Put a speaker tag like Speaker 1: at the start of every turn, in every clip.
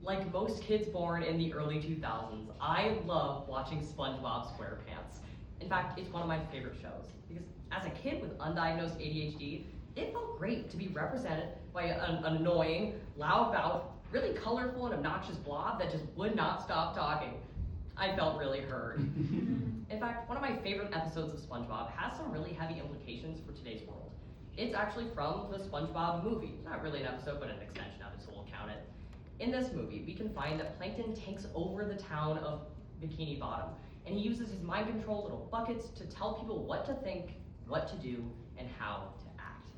Speaker 1: Like most kids born in the early 2000s, I love watching SpongeBob SquarePants. In fact, it's one of my favorite shows because as a kid with undiagnosed ADHD, it felt great to be represented by an annoying, loud-mouthed, really colorful and obnoxious blob that just would not stop talking. I felt really heard. In fact, one of my favorite episodes of SpongeBob has some really heavy implications for today's world. It's actually from the SpongeBob movie. Not really an episode, but an extension of it, so we'll count it. In this movie, we can find that Plankton takes over the town of Bikini Bottom, and he uses his mind control little buckets to tell people what to think, what to do, and how to act.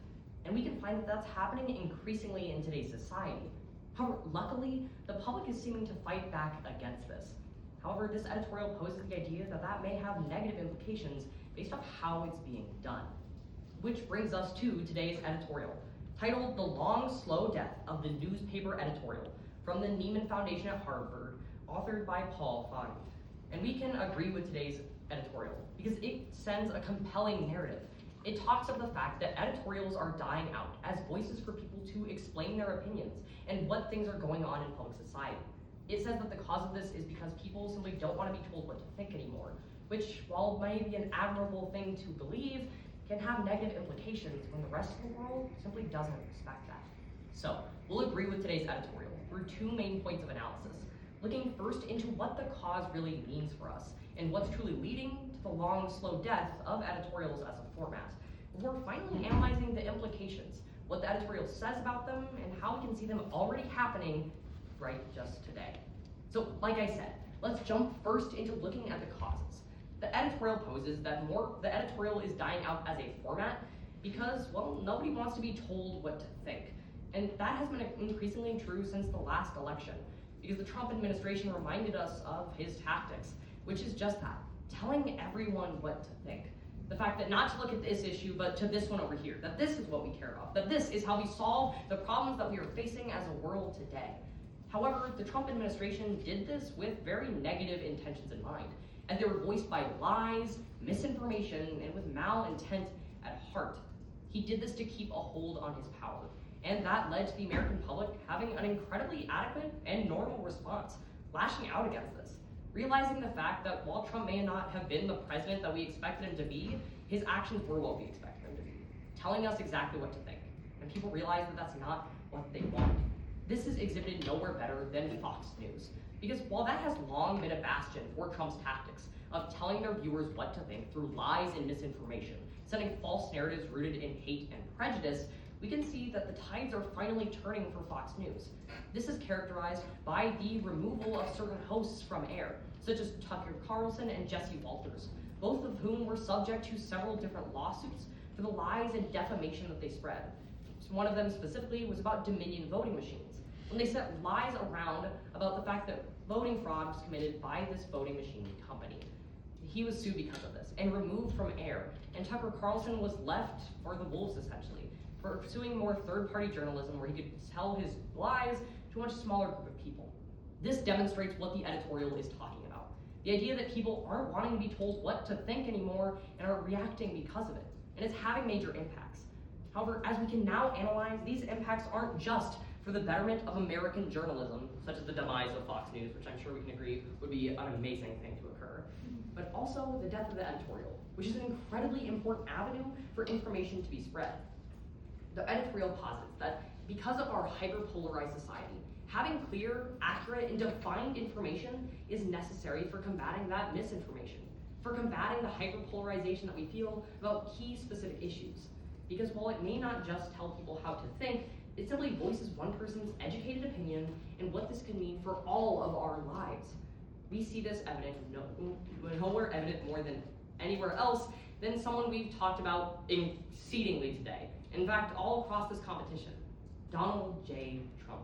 Speaker 1: And we can find that that's happening increasingly in today's society. However, luckily, the public is seeming to fight back against this. However, this editorial poses the idea that that may have negative implications based off how it's being done. Which brings us to today's editorial, titled The Long, Slow Death of the Newspaper Editorial, from the Nieman Foundation at Harvard, authored by Paul Fani. And we can agree with today's editorial because it sends a compelling narrative. It talks of the fact that editorials are dying out as voices for people to explain their opinions and what things are going on in public society. It says that the cause of this is because people simply don't want to be told what to think anymore, which, while may be an admirable thing to believe, can have negative implications when the rest of the world simply doesn't expect that. So, we'll agree with today's editorial through two main points of analysis, looking first into what the cause really means for us and what's truly leading to the long, slow death of editorials as a format, before finally analyzing the implications, what the editorial says about them, and how we can see them already happening right just today. So, like I said, let's jump first into looking at the causes. The editorial poses that the editorial is dying out as a format because, well, nobody wants to be told what to think. And that has been increasingly true since the last election, because the Trump administration reminded us of his tactics, which is just that, telling everyone what to think. The fact that not to look at this issue, but to this one over here, that this is what we care about, that this is how we solve the problems that we are facing as a world today. However, the Trump administration did this with very negative intentions in mind, as they were voiced by lies, misinformation, and with malintent at heart. He did this to keep a hold on his power, and that led to the American public having an incredibly adequate and normal response, lashing out against this, realizing the fact that while Trump may not have been the president that we expected him to be, his actions were what we expected him to be, telling us exactly what to think, and people realize that that's not what they want. This is exhibited nowhere better than Fox News, because while that has long been a bastion for Trump's tactics of telling their viewers what to think through lies and misinformation, sending false narratives rooted in hate and prejudice, we can see that the tides are finally turning for Fox News. This is characterized by the removal of certain hosts from air, such as Tucker Carlson and Jesse Walters, both of whom were subject to several different lawsuits for the lies and defamation that they spread. One of them specifically was about Dominion voting machines, when they sent lies around about the fact that voting fraud was committed by this voting machine company. He was sued because of this and removed from air, and Tucker Carlson was left for the wolves essentially, for pursuing more third-party journalism where he could tell his lies to a much smaller group of people. This demonstrates what the editorial is talking about. The idea that people aren't wanting to be told what to think anymore and are reacting because of it, and it's having major impacts. However, as we can now analyze, these impacts aren't just for the betterment of American journalism, such as the demise of Fox News, which I'm sure we can agree would be an amazing thing to occur, but also the death of the editorial, which is an incredibly important avenue for information to be spread. The editorial posits that because of our hyper-polarized society, having clear, accurate, and defined information is necessary for combating that misinformation, for combating the hyper-polarization that we feel about key specific issues. Because while it may not just tell people how to think, it simply voices one person's educated opinion and what this can mean for all of our lives. We see this evident nowhere evident more than anywhere else than someone we've talked about exceedingly today. In fact, all across this competition, Donald J. Trump.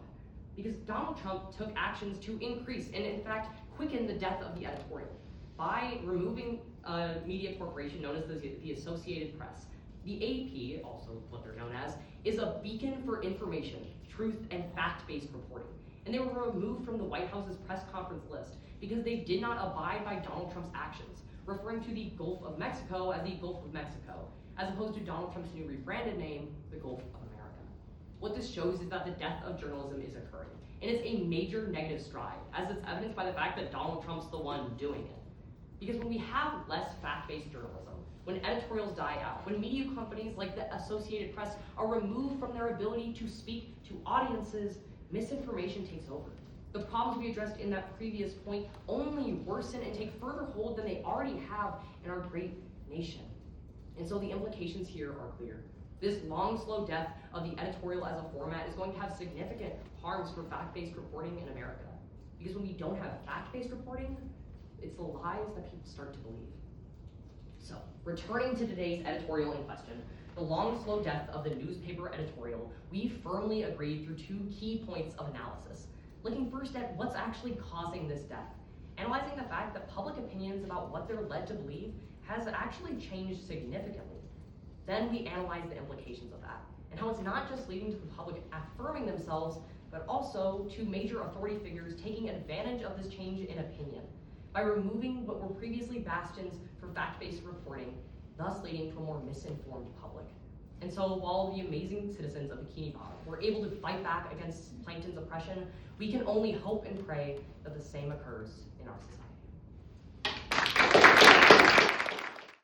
Speaker 1: Because Donald Trump took actions to increase and in fact quicken the death of the editorial by removing a media corporation known as the Associated Press. The AP, also what they're known as, is a beacon for information, truth, and fact-based reporting. And they were removed from the White House's press conference list because they did not abide by Donald Trump's actions, referring to the Gulf of Mexico as the Gulf of Mexico, as opposed to Donald Trump's new rebranded name, the Gulf of America. What this shows is that the death of journalism is occurring, and it's a major negative stride, as it's evidenced by the fact that Donald Trump's the one doing it. Because when we have less fact-based journalism, when editorials die out, when media companies like the Associated Press are removed from their ability to speak to audiences, misinformation takes over. The problems we addressed in that previous point only worsen and take further hold than they already have in our great nation. And so the implications here are clear. This long, slow death of the editorial as a format is going to have significant harms for fact-based reporting in America. Because when we don't have fact-based reporting, it's the lies that people start to believe. So, returning to today's editorial in question, the long, slow death of the newspaper editorial, we firmly agreed through two key points of analysis. Looking first at what's actually causing this death, analyzing the fact that public opinions about what they're led to believe has actually changed significantly. Then we analyze the implications of that, and how it's not just leading to the public affirming themselves, but also to major authority figures taking advantage of this change in opinion by removing what were previously bastions for fact-based reporting, thus leading to a more misinformed public. And so while the amazing citizens of Bikini Bottom were able to fight back against plankton's oppression, we can only hope and pray that the same occurs in our society.